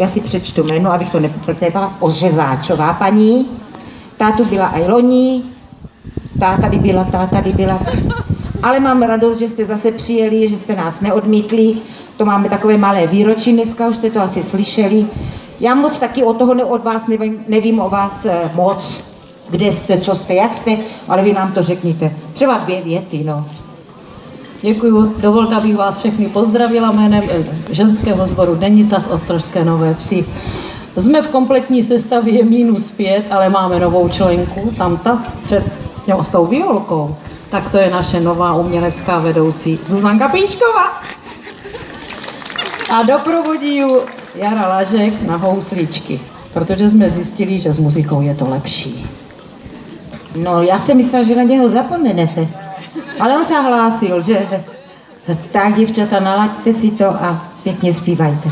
Já si přečtu jméno, abych to nepopletla. Ořezáčová paní. Ta tu byla i loni. Ta tady byla. Ale mám radost, že jste zase přijeli, že jste nás neodmítli. To máme takové malé výročí dneska, už jste to asi slyšeli. Já moc taky od vás nevím o vás moc, kde jste, co jste, jak jste, ale vy nám to řekněte. Třeba 2 věty, no. Děkuju. Dovolte, abych vás všechny pozdravila jménem ženského sboru Denica z Ostrožské Nové Vsi. Jsme v kompletní sestavě -5, ale máme novou členku, tamta, s tou violkou. Tak to je naše nová umělecká vedoucí Zuzanka Píšková. A doprovodí ju Jara Lažek na housličky, protože jsme zjistili, že s muzikou je to lepší. No, já jsem myslela, že na něho zapomenete. Ale on se hlásil, že tak, děvčata, nalaďte si to a pěkně zpívajte.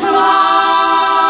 Wow.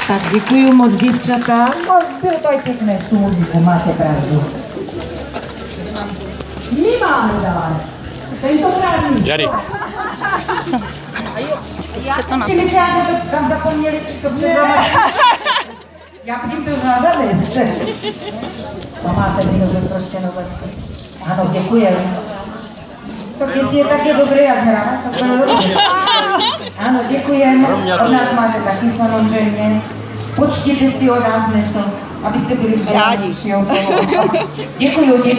Tak děkuju moc, děvčata. No, bylo to i pěkné, tu muziku, máte pravdu. Nemáme dále. Tentokrát nic. Jary. Ty tam zapomněli, to já bych to znala zavést. To máte víno ze Ostrožské Nové Vsi. Ano, děkujeme. Tak jestli je také dobré jak hra, tak bylo dobře. Ano, děkujeme. Od nás máte taky samozřejmě. Počtěte si od nás něco, abyste byli rádi. Děkuju, děkuju.